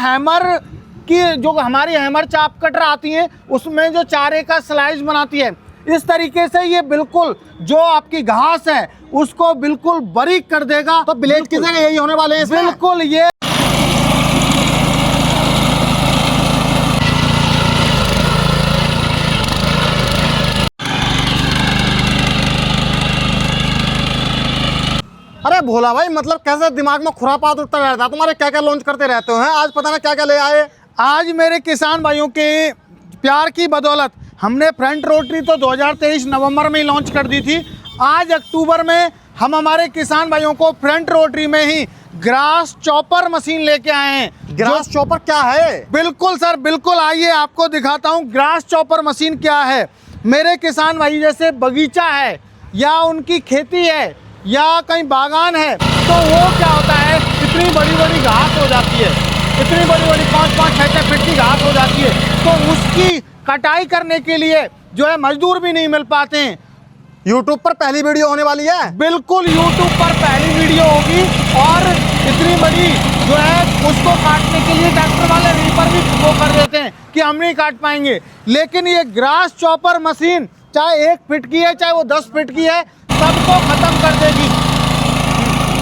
Hammer की जो हमारी हैमर चाप कटर आती है उसमें जो चारे का स्लाइस बनाती है, इस तरीके से ये बिल्कुल जो आपकी घास है उसको बिल्कुल बारीक कर देगा। तो ब्लेड की जगह यही होने वाले हैं इसमें? बिल्कुल। ये अरे भोला भाई, मतलब कैसे दिमाग में खुरापात उठता रहता है तुम्हारे? क्या क्या लॉन्च करते रहते हो हैं? आज पता ना क्या क्या ले आए। आज मेरे किसान भाइयों के प्यार की बदौलत हमने फ्रंट रोटरी तो 2023 नवंबर में ही लॉन्च कर दी थी। आज अक्टूबर में हम हमारे किसान भाइयों को फ्रंट रोटरी में ही ग्रास चॉपर मशीन लेके आए हैं। ग्रास चॉपर क्या है? बिल्कुल सर, बिल्कुल, आइए आपको दिखाता हूँ ग्रास चॉपर मशीन क्या है। मेरे किसान भाई जैसे बगीचा है या उनकी खेती है या कहीं बागान है, तो वो क्या होता है, इतनी बड़ी बड़ी घास हो जाती है, इतनी बड़ी बड़ी 5-5, 6-6 फीट की घास हो जाती है, तो उसकी कटाई करने के लिए जो है मजदूर भी नहीं मिल पाते हैं। यूट्यूब पर पहली वीडियो होने वाली है। बिल्कुल, यूट्यूब पर पहली वीडियो होगी और इतनी बड़ी जो है उसको काटने के लिए ट्रैक्टर वाले रीपर भी वो कर देते हैं कि हम नहीं काट पाएंगे, लेकिन ये ग्रास चॉपर मशीन चाहे 1 फीट की है चाहे वो 10 फीट की है, सबको खत्म कर देगी।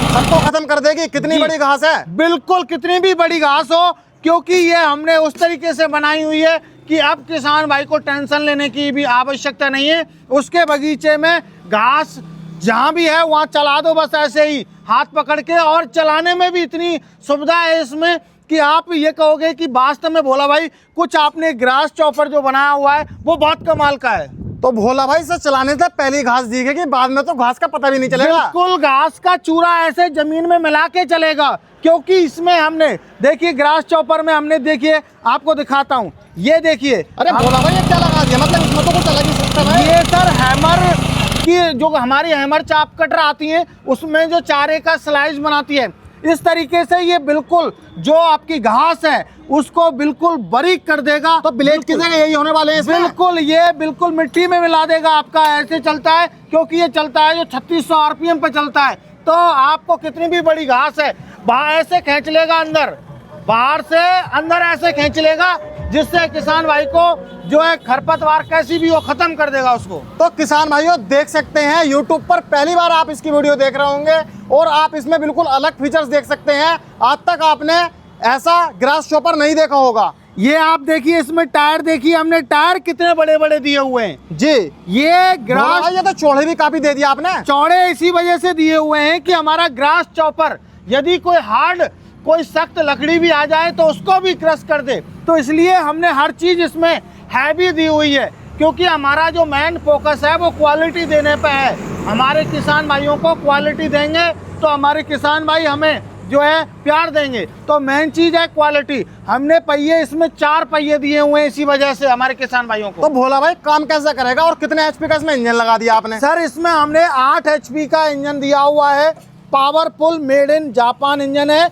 सबको खत्म कर देगी? कितनी बड़ी घास है? बिल्कुल, कितनी भी बड़ी घास हो, क्योंकि ये हमने उस तरीके से बनाई हुई है कि अब किसान भाई को टेंशन लेने की भी आवश्यकता नहीं है। उसके बगीचे में घास जहाँ भी है वहाँ चला दो, बस ऐसे ही हाथ पकड़ के, और चलाने में भी इतनी सुविधा है इसमें कि आप ये कहोगे कि वास्तव में भोला भाई कुछ आपने ग्रास चॉपर जो बनाया हुआ है वो बहुत कमाल का है। तो भोला भाई से चलाने से पहली घास दिखेगी, बाद में तो घास का पता भी नहीं चलेगा। बिल्कुल, घास का चूरा ऐसे जमीन में मिला के चलेगा, क्योंकि इसमें हमने देखिए ग्रास चॉपर में हमने देखिए आपको दिखाता हूँ, ये देखिए। अरे भोला भाई ये क्या लगा दिया? मतलब इसमें तो कुछ अलग ही सिस्टम है। ये सर हैमर की जो हमारी हैमर चाप कटर आती है उसमें जो चारे का स्लाइस बनाती है, इस तरीके से ये बिल्कुल जो आपकी घास है उसको बिल्कुल बारीक कर देगा। तो ब्लेड की जगह यही होने वाले हैं इसमें? बिल्कुल, ये बिल्कुल मिट्टी में मिला देगा आपका, ऐसे चलता है क्योंकि ये चलता है जो 3600 आरपीएम पे चलता है। तो आपको कितनी भी बड़ी घास है बाहर ऐसे खींच लेगा, अंदर बाहर से अंदर ऐसे खींच लेगा, जिससे किसान भाई को जो है खरपतवार कैसी भी हो खत्म कर देगा उसको। तो किसान भाइयों देख सकते हैं, यूट्यूब पर पहली बार आप इसकी वीडियो देख रहे होंगे और आप इसमें बिल्कुल अलग फीचर्स देख सकते हैं। आज तक आपने ऐसा ग्रास चॉपर नहीं देखा होगा। ये आप देखिए, इसमें टायर देखिए, हमने टायर कितने बड़े बड़े दिए हुए हैं जी। ये ग्रास, ये तो चौड़े भी काफी दे दिया आपने। चौड़े इसी वजह से दिए हुए हैं कि हमारा ग्रास चॉपर यदि कोई हार्ड कोई सख्त लकड़ी भी आ जाए तो उसको भी क्रश कर दे, तो इसलिए हमने हर चीज इसमें हैवी दी हुई है, क्योंकि हमारा जो मेन फोकस है वो क्वालिटी देने पे है। हमारे किसान भाइयों को क्वालिटी देंगे तो हमारे किसान भाई हमें जो है प्यार देंगे, तो मेन चीज है क्वालिटी। हमने पहिए इसमें 4 पहिए दिए हुए हैं इसी वजह से हमारे किसान भाइयों को। तो भोला भाई काम कैसे करेगा और कितने एचपी का इसमें इंजन लगा दिया आपने? सर इसमें हमने 8 एचपी का इंजन दिया हुआ है, powerful made in Japan engine है।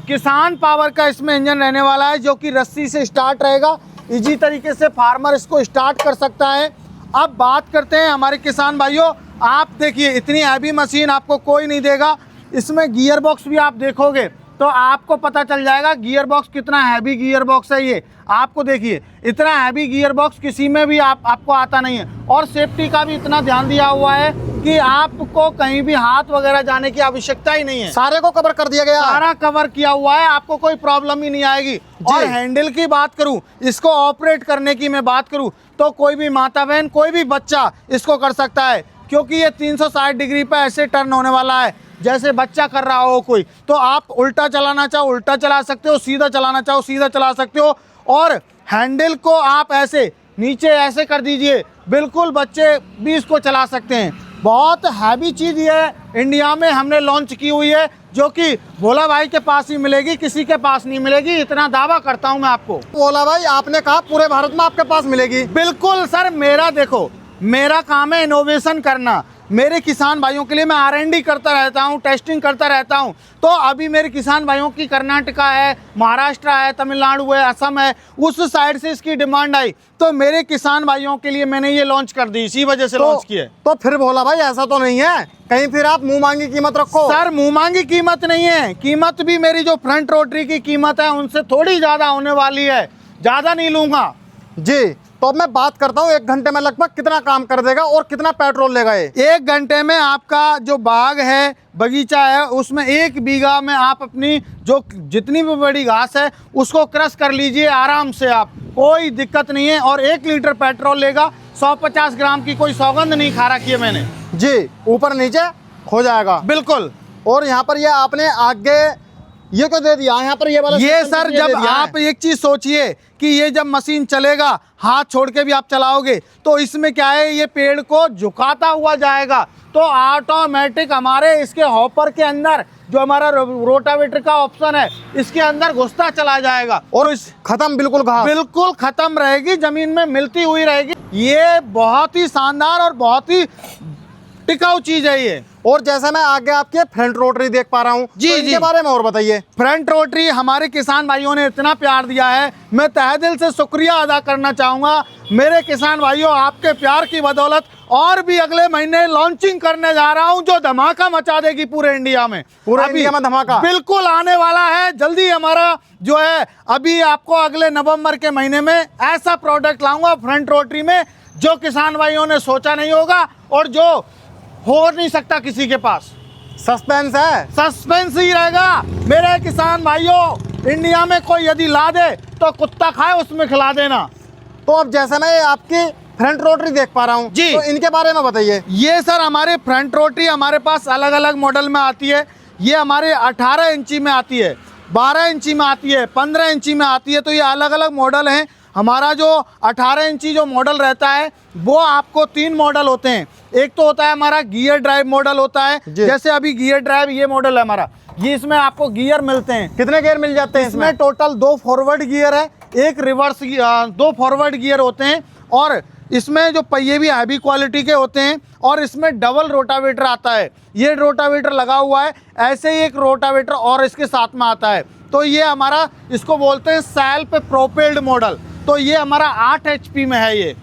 किसान पावर का इसमें इंजन रहने वाला है, जो कि रस्सी से स्टार्ट रहेगा, इजी तरीके से फार्मर इसको स्टार्ट कर सकता है। अब बात करते हैं हमारे किसान भाइयों, आप देखिए इतनी हैवी मशीन आपको कोई नहीं देगा। इसमें गियर बॉक्स भी आप देखोगे तो आपको पता चल जाएगा गियर बॉक्स कितना हैवी गियर बॉक्स है। ये आपको देखिए इतना हैवी गियर बॉक्स किसी में भी आपको आता नहीं है, और सेफ्टी का भी इतना ध्यान दिया हुआ है कि आपको कहीं भी हाथ वगैरह जाने की आवश्यकता ही नहीं है। सारे को कवर कर दिया गया, सारा कवर किया हुआ है, आपको कोई प्रॉब्लम ही नहीं आएगी। और हैंडल की बात करूं, इसको ऑपरेट करने की मैं बात करूं, तो कोई भी माता बहन कोई भी बच्चा इसको कर सकता है, क्योंकि ये 360 डिग्री पे ऐसे टर्न होने वाला है जैसे बच्चा कर रहा हो कोई। तो आप उल्टा चलाना चाहो उल्टा चला सकते हो, सीधा चलाना चाहो सीधा चला सकते हो, और हैंडल को आप ऐसे नीचे ऐसे कर दीजिए, बिल्कुल बच्चे भी इसको चला सकते हैं। बहुत हैवी चीज़ ये इंडिया में हमने लॉन्च की हुई है, जो कि भोला भाई के पास ही मिलेगी, किसी के पास नहीं मिलेगी, इतना दावा करता हूं मैं आपको। भोला भाई आपने कहा पूरे भारत में आपके पास मिलेगी? बिल्कुल सर, मेरा देखो मेरा काम है इनोवेशन करना। मेरे किसान भाइयों के लिए मैं R&D करता रहता हूँ, टेस्टिंग करता रहता हूँ। तो अभी मेरे किसान भाइयों की कर्नाटका है, महाराष्ट्र है, तमिलनाडु है, असम है, उस साइड से इसकी डिमांड आई, तो मेरे किसान भाइयों के लिए मैंने ये लॉन्च कर दी, इसी वजह से लॉन्च किया। तो फिर भोला भाई ऐसा तो नहीं है कहीं फिर आप मुंह मांगी कीमत रखो? सर मुंह मांगी कीमत नहीं है, कीमत भी मेरी जो फ्रंट रोटरी की कीमत है उनसे थोड़ी ज्यादा होने वाली है, ज्यादा नहीं लूंगा जी। तो अब मैं बात करता हूँ 1 घंटे में लगभग कितना काम कर देगा और कितना पेट्रोल लेगा ये? 1 घंटे में आपका जो बाग है, बगीचा है, उसमें 1 बीघा में आप अपनी जो जितनी भी बड़ी घास है उसको क्रश कर लीजिए आराम से, आप कोई दिक्कत नहीं है। और 1 लीटर पेट्रोल लेगा, 150 ग्राम की कोई सौगंध नहीं खा रखी है मैंने जी। ऊपर नीचे हो जाएगा बिल्कुल। और यहाँ पर ये आपने आगे ये क्यों दे दिया यहाँ पर ये वाला? ये system सर क्यों दे जब दिया है? आप एक चीज सोचिए कि ये जब मशीन चलेगा, हाथ छोड़ के भी आप चलाओगे तो इसमें क्या है, ये पेड़ को झुकाता हुआ जाएगा, तो ऑटोमेटिक हमारे इसके हॉपर के अंदर जो हमारा रोटावेटर का ऑप्शन है इसके अंदर घुसता चला जाएगा और इस खत्म बिल्कुल घास बिल्कुल खत्म रहेगी, जमीन में मिलती हुई रहेगी। ये बहुत ही शानदार और बहुत ही टिकाऊ चीज है ये। और जैसा मैं आगे आपके फ्रंट रोटरी देख पा रहा हूँ जी, तो इनके जी। बारे में और बताइए। फ्रंट रोटरी हमारे किसान भाइयों ने इतना प्यार दिया है, मैं तहे दिल से शुक्रिया अदा करना चाहूँगा। मेरे किसान भाइयों, आपके प्यार की बदौलत और भी अगले महीने लॉन्चिंग करने जा रहा हूँ जो धमाका मचा देगी पूरे इंडिया में। पूरे इंडिया में धमाका बिल्कुल आने वाला है जल्दी। हमारा जो है अभी आपको अगले नवंबर के महीने में ऐसा प्रोडक्ट लाऊंगा फ्रंट रोटरी में जो किसान भाइयों ने सोचा नहीं होगा और जो हो नहीं सकता किसी के पास। सस्पेंस है, सस्पेंस ही रहेगा मेरे किसान भाइयों। इंडिया में कोई यदि ला दे तो कुत्ता खाए उसमें खिला देना। तो अब जैसा मैं आपकी फ्रंट रोटरी देख पा रहा हूँ जी। तो इनके बारे में बताइए। ये सर हमारे फ्रंट रोटरी हमारे पास अलग अलग मॉडल में आती है। ये हमारे 18 इंची में आती है, 12 इंची में आती है, 15 इंची में आती है, तो ये अलग अलग मॉडल हैं। हमारा जो 18 इंची जो मॉडल रहता है वो आपको 3 मॉडल होते हैं। एक तो होता है हमारा गियर ड्राइव मॉडल होता है, जैसे अभी गियर ड्राइव ये मॉडल है हमारा, ये इसमें आपको गियर मिलते हैं। कितने गियर मिल जाते हैं इसमें टोटल 2 फॉरवर्ड गियर है, 1 रिवर्स, 2 फॉरवर्ड गियर होते हैं और इसमें जो पहिए भी हैवी क्वालिटी के होते हैं और इसमें डबल रोटावेटर आता है। ये रोटावेटर लगा हुआ है, ऐसे ही एक रोटावेटर और इसके साथ में आता है। तो ये हमारा इसको बोलते हैं सेल्फ प्रोपेल्ड मॉडल। तो ये हमारा 8 HP में है ये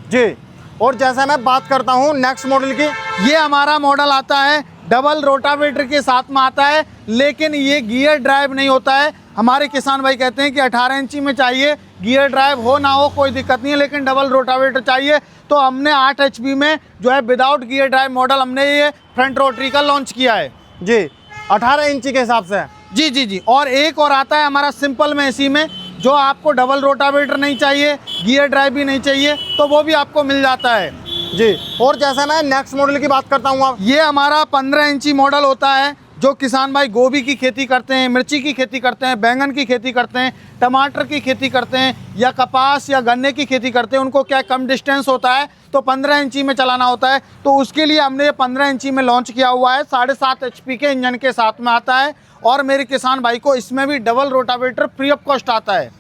जी। और जैसा मैं बात करता हूँ नेक्स्ट मॉडल की, ये हमारा मॉडल आता है डबल रोटावेटर के साथ में आता है, लेकिन ये गियर ड्राइव नहीं होता है। हमारे किसान भाई कहते हैं कि 18 इंची में चाहिए, गियर ड्राइव हो ना हो कोई दिक्कत नहीं है, लेकिन डबल रोटावेटर चाहिए। तो हमने 8 HP में जो है विदाउट गियर ड्राइव मॉडल हमने ये फ्रंट रोटरी का लॉन्च किया है जी, 18 इंची के हिसाब से। जी जी जी। और एक और आता है हमारा सिंपल में, इसी में जो आपको डबल रोटावेटर नहीं चाहिए, गियर ड्राइव भी नहीं चाहिए, तो वो भी आपको मिल जाता है जी। और जैसे मैं नेक्स्ट मॉडल की बात करता हूँ, ये हमारा 15 इंची मॉडल होता है। जो किसान भाई गोभी की खेती करते हैं, मिर्ची की खेती करते हैं, बैंगन की खेती करते हैं, टमाटर की खेती करते हैं या कपास या गन्ने की खेती करते हैं, उनको क्या कम डिस्टेंस होता है तो 15 इंची में चलाना होता है, तो उसके लिए हमने ये 15 इंची में लॉन्च किया हुआ है। 7.5 HP के इंजन के साथ में आता है और मेरे किसान भाई को इसमें भी double rotavator free of cost आता है।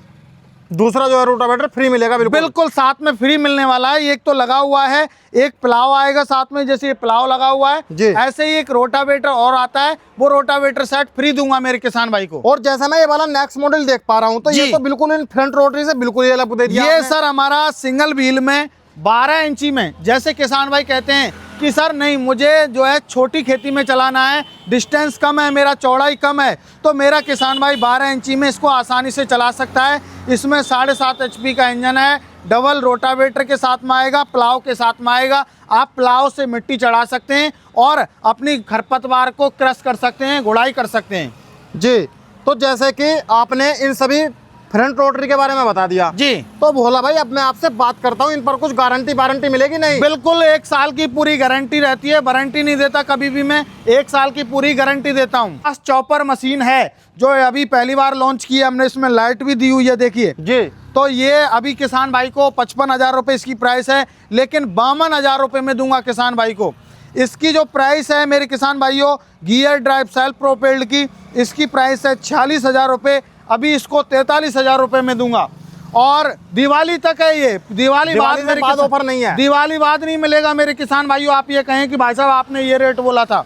दूसरा जो है रोटावेटर फ्री मिलेगा बिल्कुल साथ में फ्री मिलने वाला है। एक तो लगा हुआ है, एक प्लाव आएगा साथ में, जैसे ये प्लाव लगा हुआ है जी। ऐसे ही एक रोटावेटर और आता है, वो रोटावेटर सेट फ्री दूंगा मेरे किसान भाई को। और जैसा मैं ये वाला नेक्स्ट मॉडल देख पा रहा हूँ तो ये तो बिल्कुल इन फ्रंट रोटरी से बिल्कुल ही अलग दे दिया ये आपने। सर हमारा सिंगल व्हील में 12 इंची में, जैसे किसान भाई कहते हैं कि सर नहीं मुझे जो है छोटी खेती में चलाना है, डिस्टेंस कम है, मेरा चौड़ाई कम है, तो मेरा किसान भाई 12 इंची में इसको आसानी से चला सकता है। इसमें 7.5 HP का इंजन है, डबल रोटावेटर के साथ में आएगा, प्लाव के साथ में आएगा। आप प्लाव से मिट्टी चढ़ा सकते हैं और अपनी खरपतवार को क्रश कर सकते हैं, गुड़ाई कर सकते हैं जी। तो जैसे कि आपने इन सभी फ्रंट रोटरी के बारे में बता दिया जी। तो भोला भाई अब मैं आपसे बात करता हूँ, इन पर कुछ गारंटी मिलेगी नहीं? बिल्कुल 1 साल की पूरी गारंटी रहती है, वारंटी नहीं देता कभी भी मैं, 1 साल की पूरी गारंटी देता हूँ। बस चॉपर मशीन है जो अभी पहली बार लॉन्च की है हमने, इसमें लाइट भी दी हुई है देखिए जी। तो ये अभी किसान भाई को 55,000 रुपये इसकी प्राइस है, लेकिन 52,000 रुपये में दूंगा किसान भाई को। इसकी जो प्राइस है मेरे किसान भाइयों, गियर ड्राइव सेल्फ प्रोपेल्ड की, इसकी प्राइस है 46,000 रुपये, अभी इसको 43,000 रुपये में दूंगा। और दिवाली तक है ये। दिवाली बाद मेरे बाद ऑफर नहीं है, दिवाली बाद नहीं मिलेगा मेरे किसान भाइयों। आप ये कहें कि भाई साहब आपने ये रेट बोला था,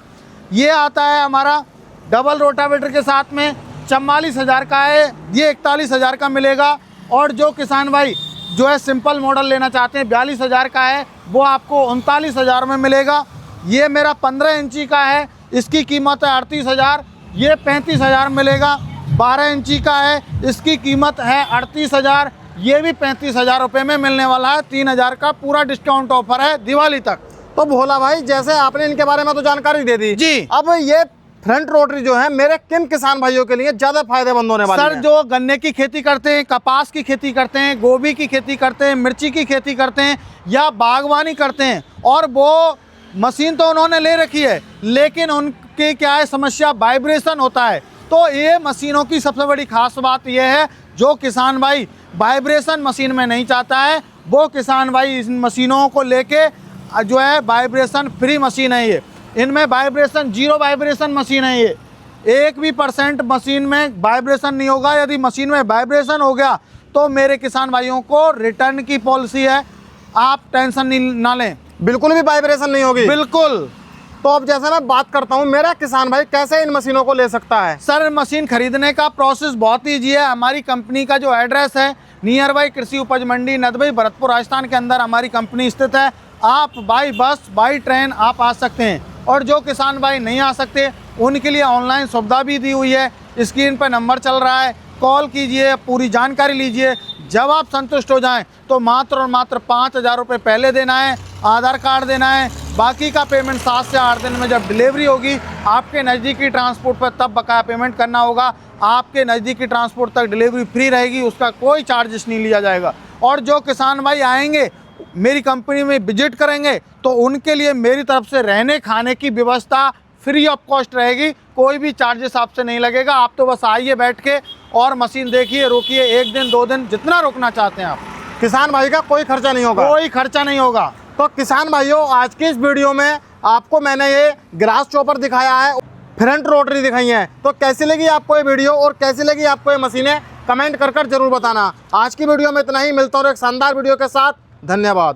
ये आता है हमारा डबल रोटावेटर के साथ में 44,000 का है, ये 41,000 का मिलेगा। और जो किसान भाई जो है सिंपल मॉडल लेना चाहते हैं 42,000 का है, वो आपको 39,000 में मिलेगा। ये मेरा 15 इंची का है, इसकी कीमत है 38,000, ये 35,000 मिलेगा। 12 इंची का है, इसकी कीमत है 38,000, ये भी 35,000 रुपये में मिलने वाला है। 3,000 का पूरा डिस्काउंट ऑफर है दिवाली तक। तो भोला भाई जैसे आपने इनके बारे में तो जानकारी दे दी जी, अब ये फ्रंट रोटरी जो है मेरे किन किसान भाइयों के लिए ज्यादा फायदेमंद होने वाली सर है? जो गन्ने की खेती करते हैं, कपास की खेती करते हैं, गोभी की खेती करते हैं, मिर्ची की खेती करते हैं या बागवानी करते हैं, और वो मशीन तो उन्होंने ले रखी है लेकिन उनकी क्या है समस्या, वाइब्रेशन होता है। तो ये मशीनों की सबसे बड़ी खास बात यह है, जो किसान भाई वाइब्रेशन मशीन में नहीं चाहता है, वो किसान भाई इन मशीनों को लेके जो है वाइब्रेशन फ्री मशीन है ये। इनमें वाइब्रेशन, जीरो वाइब्रेशन मशीन है ये। 1% मशीन में वाइब्रेशन नहीं होगा। यदि मशीन में वाइब्रेशन हो गया तो मेरे किसान भाइयों को रिटर्न की पॉलिसी है, आप टेंशन नहीं ना लें, बिल्कुल भी वाइब्रेशन नहीं होगी। बिल्कुल। तो अब जैसे मैं बात करता हूँ, मेरा किसान भाई कैसे इन मशीनों को ले सकता है? सर मशीन खरीदने का प्रोसेस बहुत ईजी है। हमारी कंपनी का जो एड्रेस है नियर बाई कृषि उपज मंडी नदबई भरतपुर राजस्थान के अंदर हमारी कंपनी स्थित है। आप बाई बस बाई ट्रेन आप आ सकते हैं, और जो किसान भाई नहीं आ सकते उनके लिए ऑनलाइन सुविधा भी दी हुई है। स्क्रीन पर नंबर चल रहा है, कॉल कीजिए, पूरी जानकारी लीजिए। जब आप संतुष्ट हो जाएं तो मात्र और मात्र 5,000 रुपये पहले देना है, आधार कार्ड देना है, बाकी का पेमेंट 7 से 8 दिन में जब डिलीवरी होगी आपके नज़दीकी ट्रांसपोर्ट पर तब बकाया पेमेंट करना होगा। आपके नज़दीकी ट्रांसपोर्ट तक डिलीवरी फ्री रहेगी, उसका कोई चार्जेस नहीं लिया जाएगा। और जो किसान भाई आएंगे मेरी कंपनी में विजिट करेंगे तो उनके लिए मेरी तरफ से रहने खाने की व्यवस्था फ्री ऑफ कॉस्ट रहेगी, कोई भी चार्जेस आपसे नहीं लगेगा। आप तो बस आइए बैठ के और मशीन देखिए, रोकिए, 1 दिन 2 दिन जितना रोकना चाहते हैं आप। किसान भाई का कोई खर्चा नहीं होगा, कोई खर्चा नहीं होगा। तो किसान भाइयों आज की इस वीडियो में आपको मैंने ये ग्रास चॉपर दिखाया है, फ्रंट रोटरी दिखाई है। तो कैसी लगी आपको ये वीडियो और कैसी लगी आपको ये मशीनें, कमेंट कर जरूर बताना। आज की वीडियो में इतना ही, मिलता हूँ एक शानदार वीडियो के साथ। धन्यवाद।